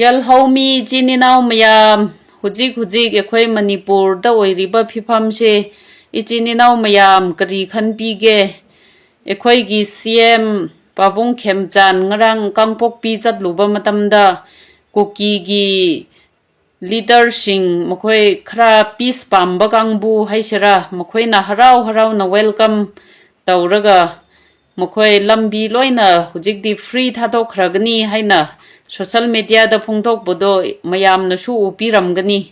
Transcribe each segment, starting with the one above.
Yalhomi Jininau Mayam Hujik Equay Manipur the Wairiba Pipamse Ijininau Mayam Kari Kanpige Equaygi CM Babung Kemjan Ngarang Kangpok Pizat Luba Matamda Kuki gi leader Sing Mokoi Kra Peace Pamba Kangbu Haishara Mokoi na harau na welcome Tauraga Mokoi Lambi Loina Hujik di free Tatok Ragani Haina social media da phungthok bodo mayam na su upiram gani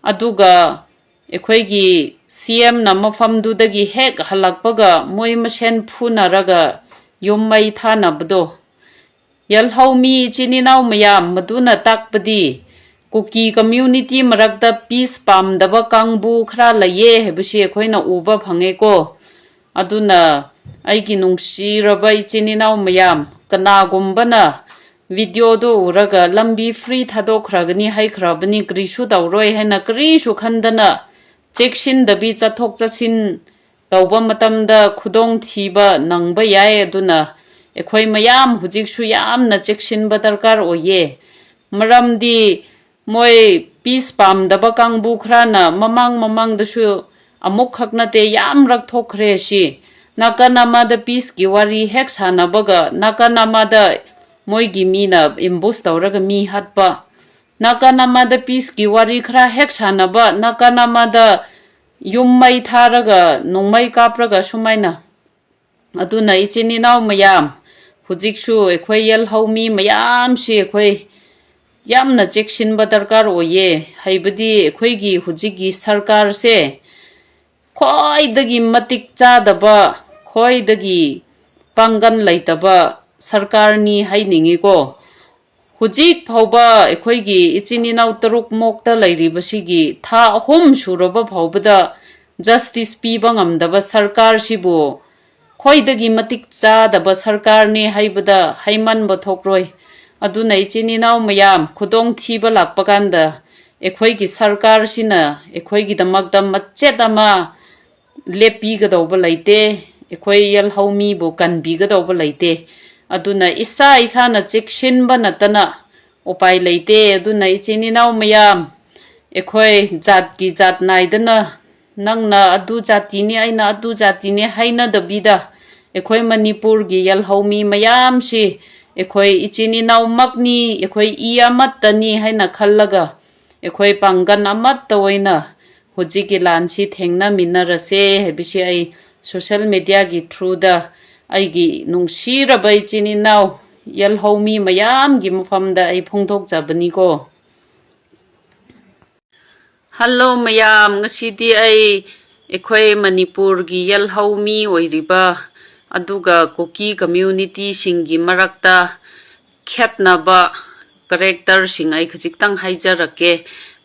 aduga ekhoigi CM na mafam du dagi hek halakpaga moi masen phuna raga yommai thana bodo yalhaumi chininau mayam maduna takpadi kuki community marakta peace pam daba kangbu khra laye hebsi ekhoina uba phange ko aduna aigi nungsi rabai chininau mayam kana gumbana video do uraga lambi free thadok ragani hai khrabani krishu dawroi haina krishu khandana checkshin dabi chathok chasin tawba matamda khudong thiba nangba yae aduna ekhoi mayam hujiksu yamna checkshin ba darkar oye maramdi moi peace pam daba kangbu khrana mamang dasu amuk khakna te yam rak thokre si nakanama da peace ki wari hek sana baga nakanama da Moigi Mina imbus tauraga mi hatpa nakanama da peace ki wari khra hek sanaba nakanama da yummai tharaga nongmai kapraga sumaina aduna ichininau mayam hujiksu ekhoi yalhaumi mayam si ekhoi yamna chekshinba darkar oye haibadi ekhoigi hujigi sarkar se khoidagi matik chadaba khoidagi pangan laitaba sarkar ni hainingi ko hujik phauba ekhoigi ichininau taruk mokta lairibasigi tha ahum suraba phaubada justice piba ngamdaba sarkar sibu khoidagi matik chadaba sarkar ni haibada haiman bathokroi aduna ichininau mayam khudong thiba lakpakanda ekhoigi sarkar sina ekhoigi damakda machetama lepi gadawba laite ekhoi yalhaumi bu kanbi gadawba laite aduna isa na chekshin ba natana upai leite aduna ichininau mayam ekhoi jat ki jat naidana nangna adu jati ni aina adu jati ni haina dabida ekhoi manipur gi yalhaumi mayam si ekhoi ichininau makni ekhoi iamat tani haina khallaga ekhoi pangan amat toina hujiki lansi thengna minarase hebisi ai social media gi through da aigi nungsiraba ichininau yalhaumi mayam gi mufamda ai phongthok jabani ko hello mayam ngasidi ai ekhoi manipur gi yalhaumi oiriba aduga kuki community singi marakta khetnaba character sing ai khajiktang haijarake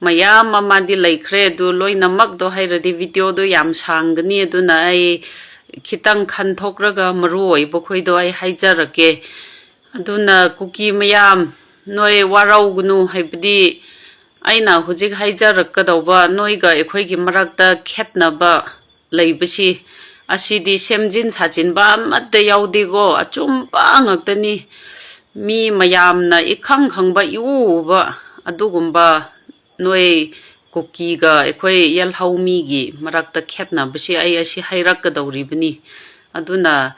mayam amadi laikhre du loinamak do hairadi video do yam sangani aduna ai khitang khanthokraga maroi bokhoi do ai haijarake aduna kuki mayam noi waraugnu haibdi aina hujik haijarakadawba noiga ekhoigi marakta khetnaba leibasi asidi semjin sajin ba matte yaudigo achumpa ngaktani mi mayamna ikhang khangba yuba adugumba noi kuki ga ekhoi yalhaumi gi marakta khetna basi ai asi hairak ka dawribani aduna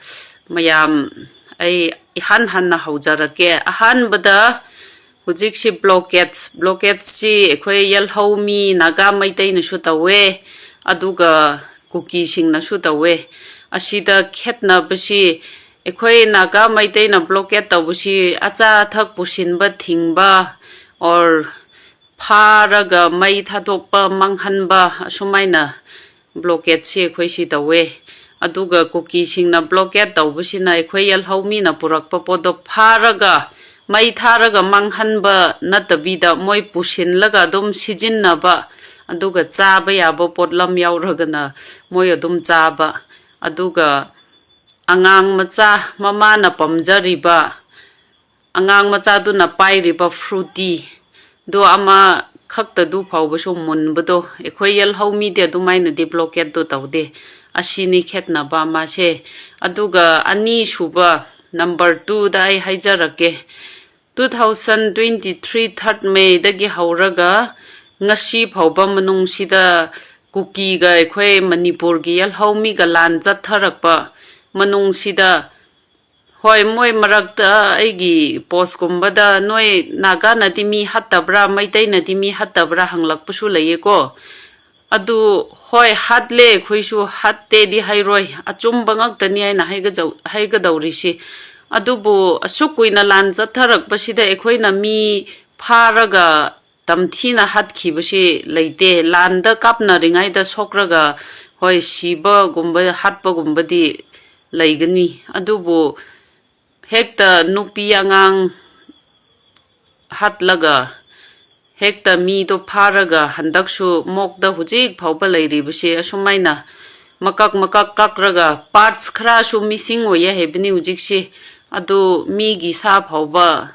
mayam ai ihan hanna haujarake ahan bada hujik si blockade si ekhoi yalhaumi naga Meitei na su tawe aduga kuki sing na su tawe asida khetna basi ekhoi naga Meitei na blockade tawbusi acha thak pusinba thingba or pharaga mai athokpam manghanba sumaina blockade si ekhoi si tawe aduga kuki singna blockade tawbusina ekhoi yalhaumi na purakpa podo pharaga mai tharaga manghanba natabida moi pusinlaga dum sijinnaba aduga chaba yaba potlam yauragana moi adum chaba aduga angang macha mama na pamjariba angang macha du na pairiba fruity do ama khakta du phawbaso munbado ekhoi yalhaumi de dumaina de blockade do tawde asini khetna ba ma se aduga ani suba number 2 da ai haijarake 2023 3rd May dagi hauraga ngasi phauba manung sida kuki ga ekhoi Manipur gi yal haumi ga lan jatharakpa manung sida hoi moi marakta aigi post kumbada noi naga nati mi hatabra Meitei nati mi hatabra hanglakpusu laye ko adu hoi hatle khoisu hatte di hairoi achum bangak tani aina haiga daurisi adubu asukuina lan jatharak basida ekhoina mi pharaga tamthina hatkhi basi leite landa kapna ringai da sokraga hoi siba gumba hatpa gumbadi leigani adubu hekta nupi angang hatlaga hekta mi to pharaga handaksu mokda hujik phauba leiri basi asumaina makak kakraga parts khra su missing oya hebni hujiksi adu mi gi sa phauba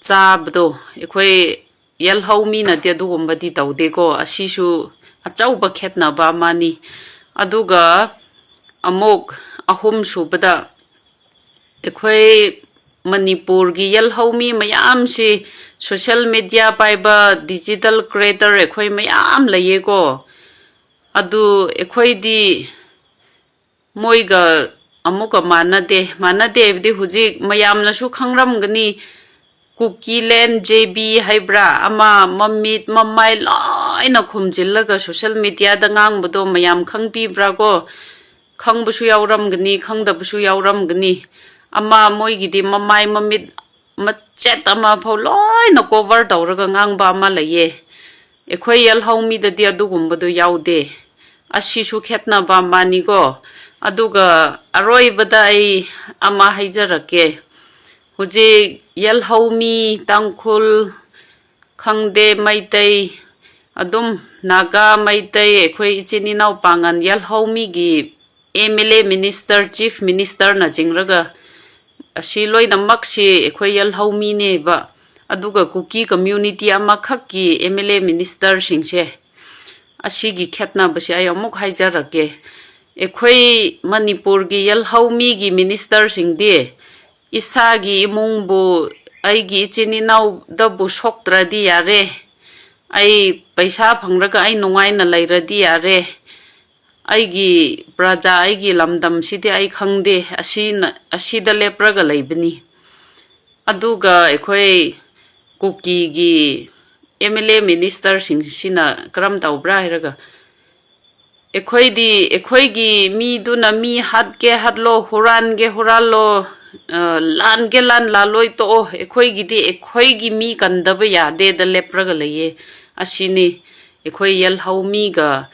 chabdo ekhoi yal haumi na te adu gombadi taude ko asisu achauba khetna ba mani aduga amok ahum subada ekhoi Manipur gi yal haumi mayam si social media paiba digital creator ekhoi mayam laye ko adu ekhoi di moiga amuka manade bdi hujik mayam na su khangram gani kuki len JB haibra ama mamit mamai laina khumjillaga social media da ngang budo mayam khangpi bra ko khangbusu yauram gani khangdabusu yauram gani ama moigidi mamai mamit machet ama pholoi na cover tawraga ngang ba ma laye ekhoi yal haumi da dia du gumbado yaude asisu khetna ba mani go aduga aroi badai ama haijarake hujik yal haumi tangkhul khangde Meitei adum Naga Meitei ekhoi ichini nau pangan yal haumi gi MLA minister chief minister na jingraga asiloi namak si ekhoi yal haumi ne ba aduga kuki community ama khakki MLA minister singse asigi khetna basi ay amuk haijarake ekhoi Manipur gi yal haumi gi minister singdi isagi imung bu aigi ichini nau da bu soktradi yare ai paisa phangraga ai nungai na lairadi yare aigi praja aigi lamdam sidi ai khangde asida lepraga laibani aduga ekhoi kuki gi MLA minister sina karam taubra hiraga ekhoi gi mi duna mi hatge hatlo hurange huralo lange lan laloi to ekhoi gi mi kandaba yade da lepraga laye asini ekhoi yal haumi ga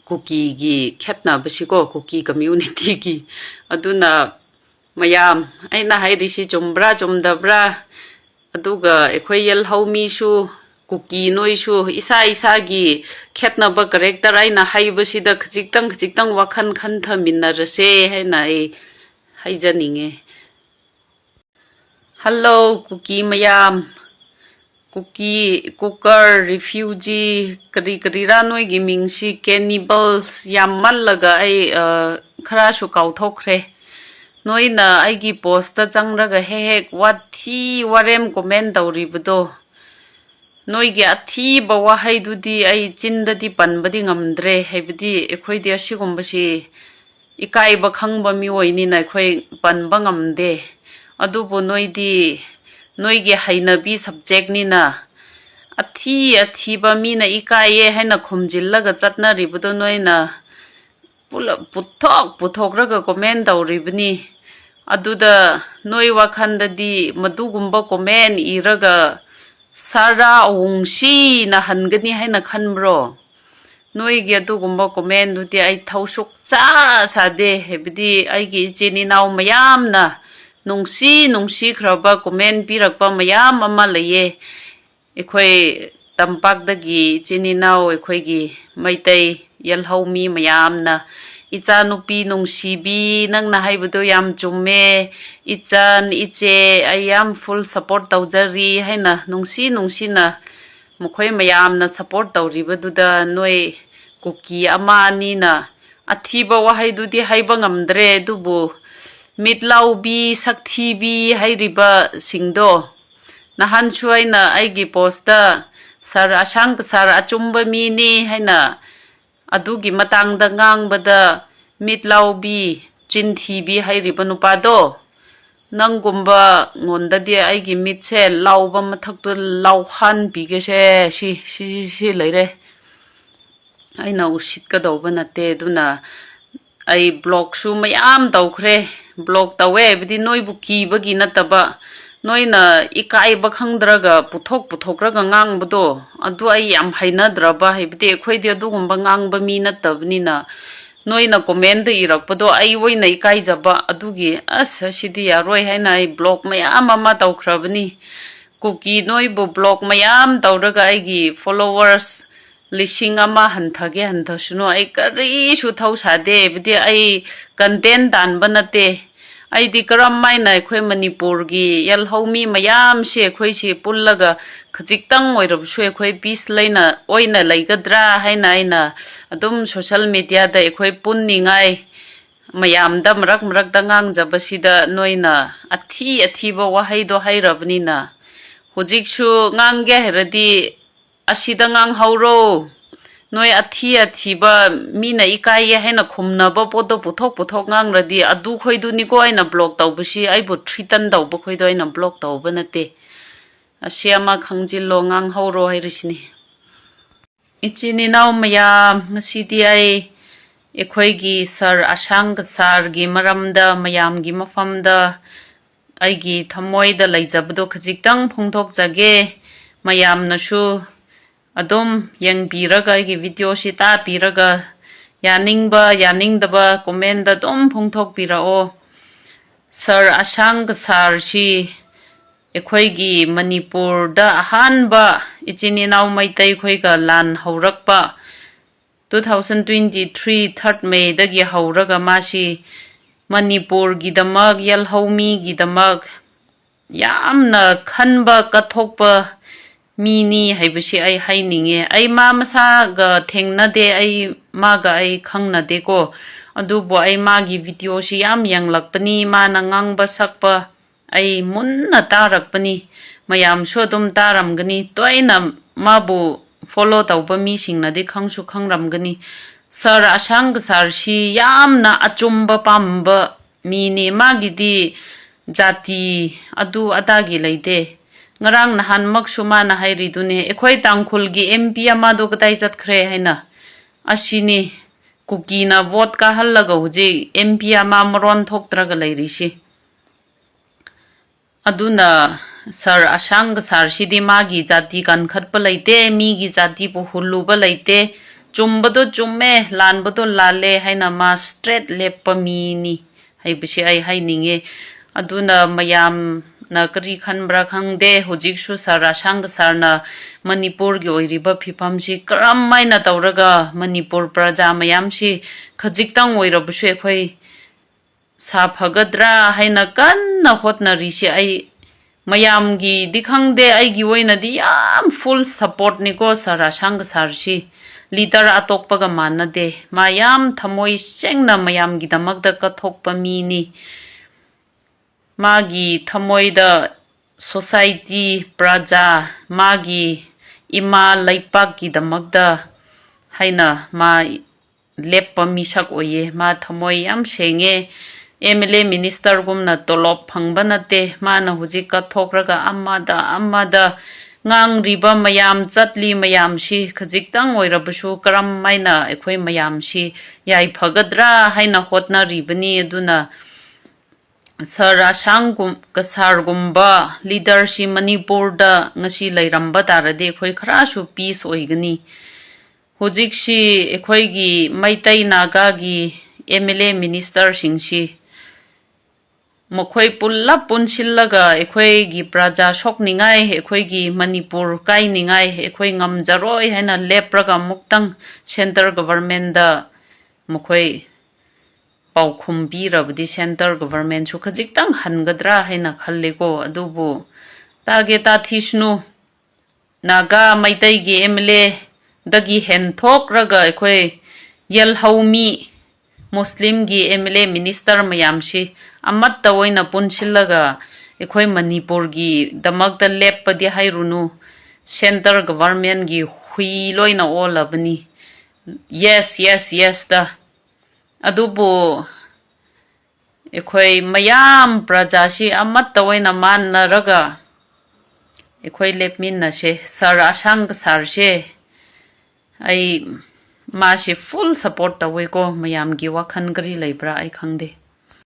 kuki gi khetna basiko kuki community gi aduna mayam aina hairisi chumbra chumdabra aduga ekhoi yal haumi su kuki noi su isa gi khetna ba character aina haibasida khjiktang wakhan khan thamina rase haina ai haijaninge hello kuki mayam kuki cooker refugee kari ra noi gi mingsi cannibals yam mallaga ai khara su kauthokre noina aigi post ta changraga hek wathi warem comment dauribdo noigi athi bawa haidudi ai chindadi panbadi ngamdre haibdi ekhoi di asigumbasi ekaiba khangba mi oini na ekhoi panba ngamde adubu noigi hainabi subject ni na athi ba mi na ikaye haina khumjillaga chatna ribudo noina pula puthok raga comment dauribni aduda noi wakhanda madugumba comment iraga sara ongsi na hangani haina khanbro noi gi adugumba comment duti ai thausuk sade hebdi aigi chini naw mayam na nungsi khraba comment pirakpa mayam ama laye ekhoi tampak dagi chini naw ekhoi gi Meitei yal haumi mayam na icha nupi nungsibi nangna haibudo yam chumme ichan iche ayam full support taujari haina nungsi na mukhoi mayam na support tauribaduda noi kuki ama ni na athiba wahaidudi haiba ngamdre dubu mitlaubi sakthibi hairiba singdo nahan shuai na aigi posta sar asang sar achumba mini haina adugi matang da ngang bada mitlaubi chinthi bi hairiba nupado nangumba ngonda dia aigi mitse lauba mathak tu lauhan bige si leire aina usit ka doba nate duna ai blog su mayam tawkhre blog tawe bidi noi bu ki bagi nataba noina ekaiba khangdraga puthok raga ngang budo adu ai yam hainadraba hebde khoide adugumba ngangba mi natabnina noina comment irakpado ai woina ekai jaba adugi asa sidi yaroi haina ai blog mayam ama tawkhrabni kuki noi bu blog mayam tawraga aigi followers lising ama hanthage hanthasuno ai kari shu thau sade bidi ai content dan banate ai di karam mai na khoi manipur gi yal homi mayam she khoi si pullaga khajik-tang oirab shwe khoi peace leina oina leigadra haina aina adum social media da khoi punningai mayam da marak da ngang jabasida noina athi ba wahai do hairabni na hojik shu ngange heradi asida ngang hauro noi athi ba mina ikai haina khumna ba podo puthok ngang radi adu khoidu ni ko aina blog tawbasi ai bu thritan dawba khoido aina blog tawba nate asiama khangjillo ngang hauro hairisini ichini naw maya ngasidi ai ekhoigi sar asang sar gi maramda mayam gi mafamda aigi thamoida laijabdo khajik-tang phongthok jage mayam nasu adom yang piraga gi video si ta piraga yaningdaba comment da dom phongthok pirao sar asang sar si ekhoi gi manipur da ahanba ichini naw Meitei khoi ga lan haurakpa 2023 3rd May da gi hauraga masi manipur gi damak yal homi gi damak yamna khanba kathokpa mini haibasi ai haininge ai ma masa ga thengna de ai ma ga ai khangna de ko adubo ai ma gi video si yam yang lakpani ma na ngangba sakpa ai munna tarakpani mayam sho dum taramgani toina mabu follow tawba mi singna de khangsu khangramgani sar asang sar si yamna achumba pamba mini magi di jati adu adagi leide ngarang nahan maksuma na hairi dune ekhoi tangkhul gi MP ama do katai jatkhre haina asini kuki na vote ka hallaga huji MP ama maron thoktraga leirisi aduna sar asang sar sidi magi jati kan khatpa leite mi gi jati pu huluba leite chumbado chumme lanbado lale haina ma straight leppa mi ni haibisi ai haininge aduna mayam na kari khanbra khangde hojik su sara sang sarna manipur gi oiriba phipam si karam mai na tawraga manipur praja mayam si khajik-tang oirabu se khoi sa phagadra haina kan na hotna risi ai mayam gi dikhangde ai gi oina di yam full support ni ko sara sang sar si leader athokpaga manade mayam thamoi sengna mayam gi damakda kathokpa mi ni magi thamoida society praja magi ima laipak gi damakda haina ma leppa misak oye ma thamoi yam senge MLA minister gumna tolop phangba nate mana hujik ka thokraga amada ngang riba mayam chatli mayam si khajik-tang oirabasu karam maina ekhoi mayam si yai phagadra haina hotna ribani aduna sar asang kasargumba leader si manipur da ngasi lairamba tarade khoi khara su peace oigani hujik si ekhoi gi Meitei Naga gi MLA minister singsi mokhoi pulla punsillaga ekhoi gi praja sokningai ekhoi gi manipur kainingai ekhoi ngamjaroi haina lepraga muktang center government da mokhoi paukhumbi rabdi center government su khajik-tang hangadra haina khallego adubu tage ta thisnu Naga Meitei gi MLA dagi henthok raga ekhoi yel haumi Muslim gi MLA minister mayam si amat tawoina punsillaga ekhoi manipur gi damakda lep ꯂꯦꯞꯄꯗꯤ ꯍꯥꯏꯔꯨꯅꯨ centre ꯒꯚꯔꯟꯃꯦꯟꯠꯒꯤ ꯍꯨꯏ ꯂꯣꯏꯅ ꯑꯣꯜꯂꯕꯅꯤ yes yes ꯌꯦꯁꯇ ꯑꯗꯨꯕꯨ ꯑꯩꯈꯣꯏ ꯃꯌꯥꯝ ꯄ꯭ꯔꯖꯥꯁꯤ ꯑꯃꯠꯇ ꯑꯣꯏꯅ ꯃꯥꯟꯅꯔꯒ ꯑꯩꯈꯣꯏ ꯂꯦꯞꯃꯤꯟꯅꯁꯦ ꯁꯥꯔ ꯑꯁꯥꯡ ꯁꯥꯔꯁꯦ ꯑꯩ ꯃꯥꯁꯦ ꯐꯨꯜ ꯁꯞꯄꯣꯔꯠ ꯇꯧꯋꯦꯀꯣ ꯃꯌꯥꯝꯒꯤ ꯋꯥꯈꯜ ꯀꯔꯤ ꯂꯩꯕ꯭ꯔꯥ ꯑꯩ ꯈꯪꯗꯦ